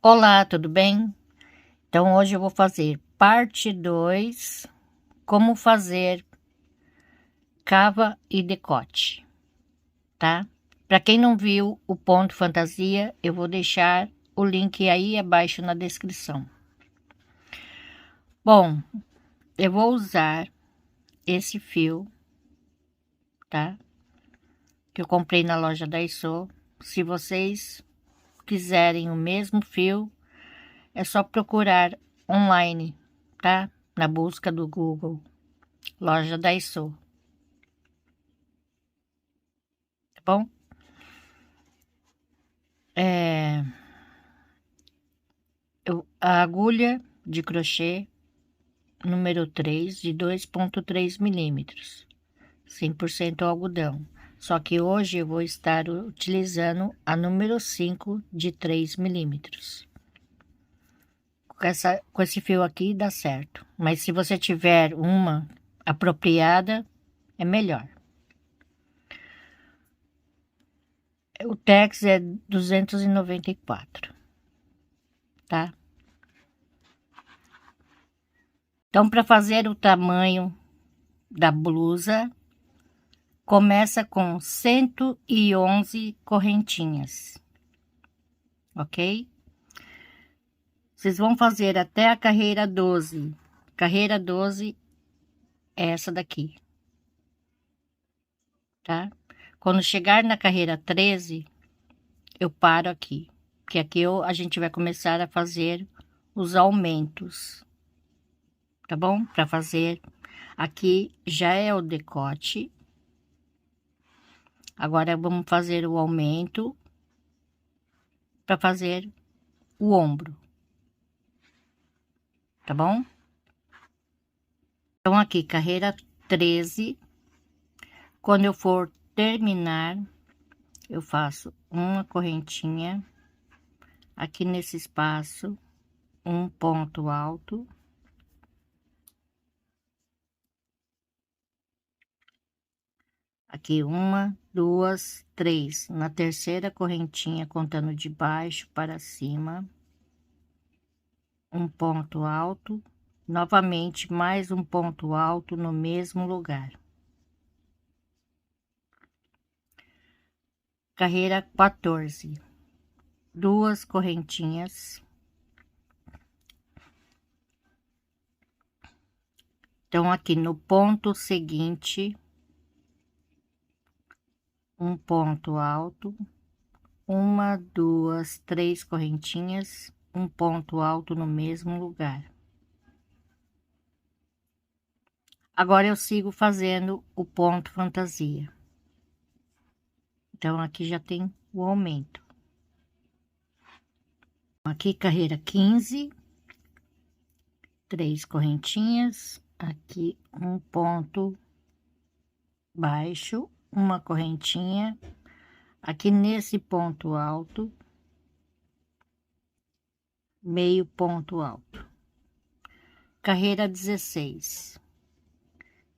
Olá, tudo bem? Então hoje eu vou fazer parte 2, como fazer cava e decote, tá? Para quem não viu o ponto fantasia, eu vou deixar o link aí abaixo na descrição. Bom, eu vou usar esse fio, tá? Que eu comprei na loja da Daiso. Se vocês quiserem o mesmo fio, é só procurar online, tá? Na busca do Google, loja da Daiso, tá bom? A agulha de crochê número 3 de 2,3 milímetros, 100% algodão. Só que hoje eu vou estar utilizando a número 5 de 3 milímetros. Com esse fio aqui dá certo, mas se você tiver uma apropriada, é melhor. O Tex é 294, tá? Então, para fazer o tamanho da blusa, começa com 111 correntinhas, ok? Vocês vão fazer até a carreira 12. Carreira 12 é essa daqui, tá? Quando chegar na carreira 13, eu paro aqui, porque aqui a gente vai começar a fazer os aumentos, tá bom? Para fazer, aqui já é o decote. Agora vamos fazer o aumento para fazer o ombro, tá bom? Então aqui, carreira 13, quando eu for terminar, eu faço uma correntinha aqui nesse espaço, um ponto alto, aqui uma, duas, três, na terceira correntinha, contando de baixo para cima, um ponto alto, novamente mais um ponto alto no mesmo lugar. Carreira 14, duas correntinhas. Então, aqui no ponto seguinte, um ponto alto, uma, duas, três correntinhas, um ponto alto no mesmo lugar. Agora eu sigo fazendo o ponto fantasia. Então, aqui já tem o aumento. Aqui, carreira 15, três correntinhas, aqui um ponto baixo, uma correntinha, aqui nesse ponto alto, meio ponto alto. Carreira 16,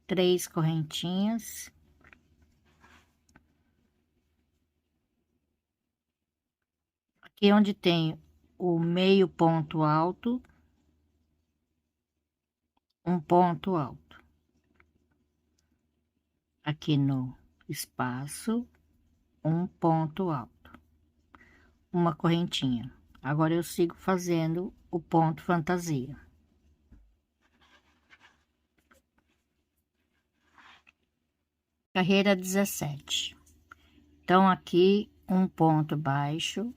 três correntinhas, aqui onde tem o meio ponto alto, um ponto alto, aqui no espaço, um ponto alto, uma correntinha. Agora eu sigo fazendo o ponto fantasia. Carreira 17. Então, aqui um ponto baixo,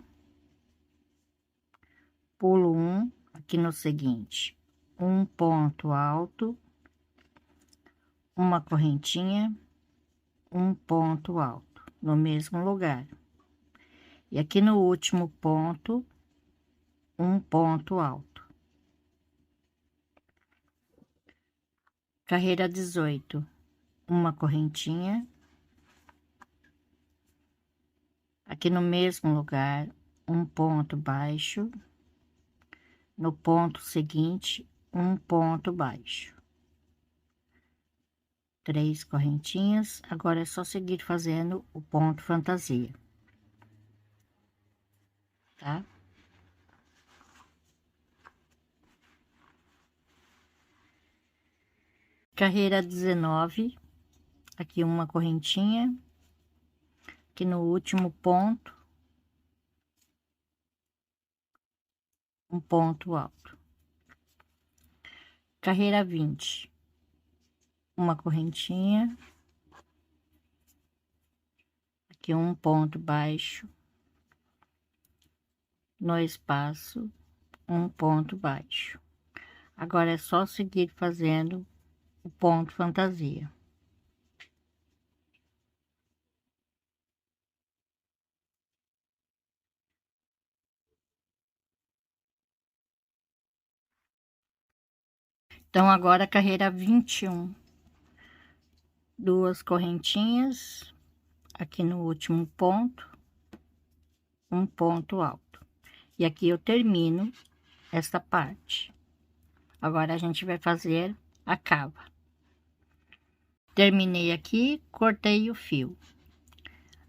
pulo um, aqui no seguinte, um ponto alto, uma correntinha, um ponto alto, no mesmo lugar. E aqui no último ponto, um ponto alto. Carreira 18, uma correntinha, aqui no mesmo lugar, um ponto baixo, no ponto seguinte, um ponto baixo. Três correntinhas, agora é só seguir fazendo o ponto fantasia, tá? Carreira 19, aqui uma correntinha, aqui no último ponto, um ponto alto. Carreira 20, uma correntinha, aqui um ponto baixo, no espaço, um ponto baixo. Agora é só seguir fazendo o ponto fantasia. Então, agora a carreira 21, duas correntinhas, aqui no último ponto, um ponto alto. E aqui eu termino esta parte. Agora a gente vai fazer a cava. Terminei aqui, cortei o fio.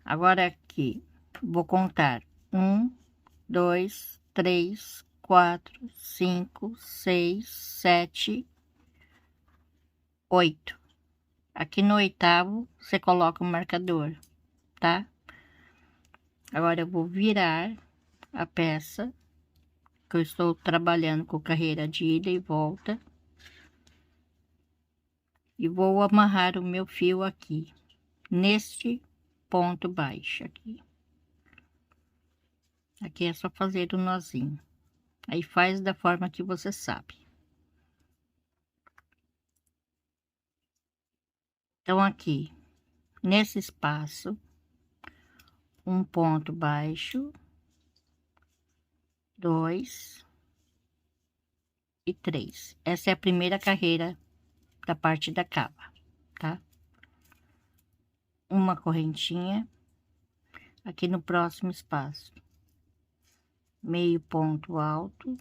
Agora aqui, vou contar 1, 2, 3, 4, 5, 6, 7, 8. Aqui no oitavo, você coloca o marcador, tá? Agora eu vou virar a peça, que eu estou trabalhando com carreira de ida e volta. E vou amarrar o meu fio aqui, neste ponto baixo aqui. Aqui é só fazer o nozinho. Aí faz da forma que você sabe. Então, aqui, nesse espaço, um ponto baixo, 2 e 3. Essa é a primeira carreira da parte da cava, tá? Uma correntinha, aqui no próximo espaço, meio ponto alto,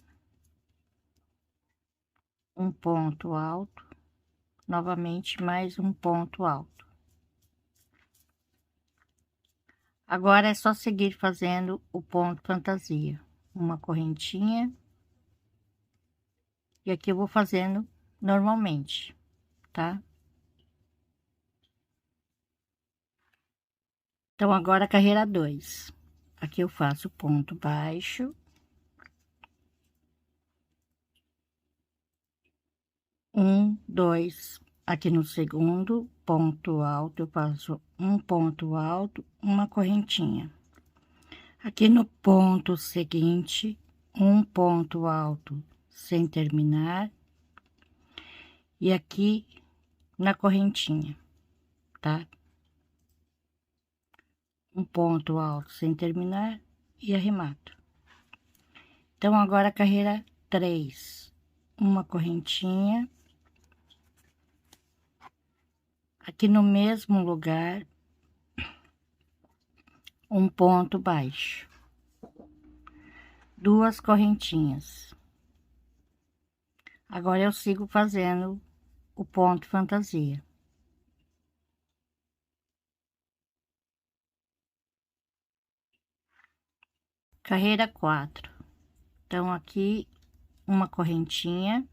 um ponto alto, novamente mais um ponto alto. Agora é só seguir fazendo o ponto fantasia, uma correntinha, e aqui eu vou fazendo normalmente, tá? Então, agora a carreira 2. Aqui eu faço ponto baixo. Um, dois. Aqui no segundo ponto alto, eu faço um ponto alto, uma correntinha. Aqui no ponto seguinte, um ponto alto sem terminar. E aqui na correntinha, tá? Um ponto alto sem terminar e arremato. Então, agora a carreira 3, uma correntinha, aqui no mesmo lugar, um ponto baixo, duas correntinhas. Agora eu sigo fazendo o ponto fantasia. Carreira 4. Então, aqui uma correntinha,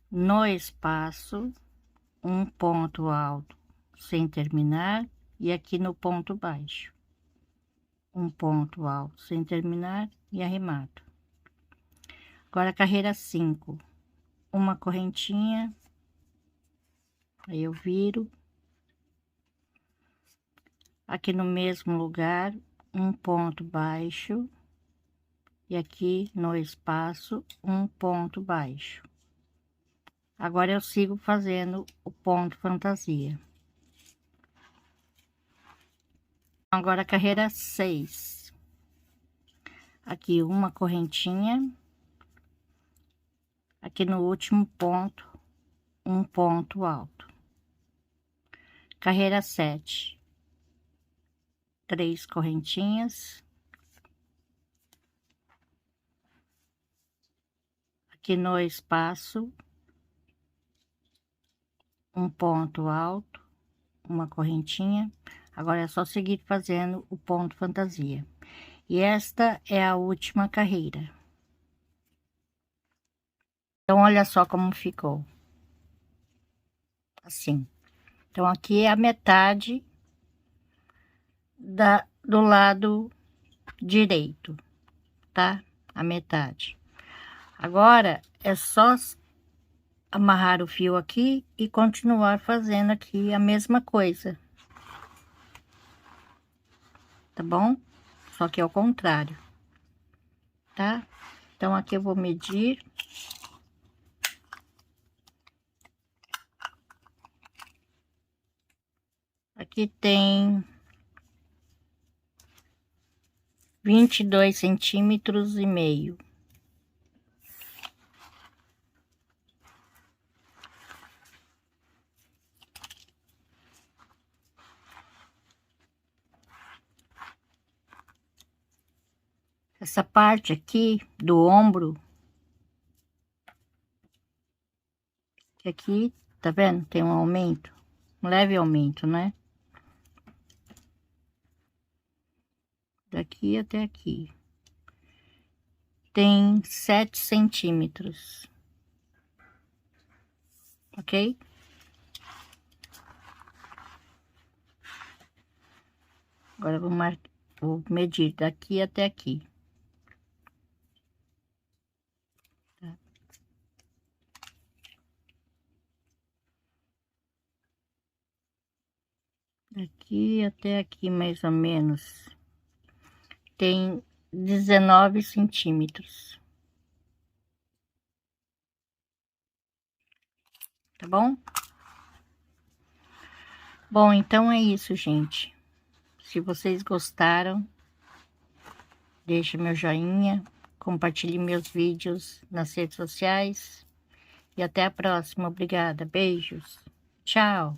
no espaço, um ponto alto sem terminar, e aqui no ponto baixo, um ponto alto sem terminar e arremato. Agora, carreira 5, uma correntinha, aí eu viro, aqui no mesmo lugar, um ponto baixo, e aqui no espaço, um ponto baixo. Agora eu sigo fazendo o ponto fantasia. Agora, carreira 6. Aqui uma correntinha, aqui no último ponto, um ponto alto. Carreira 7. 3 correntinhas. Aqui no espaço, um ponto alto, uma correntinha. Agora é só seguir fazendo o ponto fantasia. E esta é a última carreira. Então, olha só como ficou. assim. Então, aqui é a metade do lado direito, tá? A metade. Agora, é só amarrar o fio aqui e continuar fazendo aqui a mesma coisa. Tá bom? Só que ao contrário, tá? Então, aqui eu vou medir. Aqui tem 22,5 cm. Essa parte aqui do ombro, que aqui, tá vendo? Tem um aumento, um leve aumento, né? Daqui até aqui. Tem 7 centímetros. Ok? Agora eu vou medir daqui até aqui. Tá? Daqui até aqui, mais ou menos, tem 19 centímetros. Tá bom? Bom, então é isso, gente. Se vocês gostaram, deixe meu joinha, compartilhe meus vídeos nas redes sociais e até a próxima. Obrigada, beijos, tchau.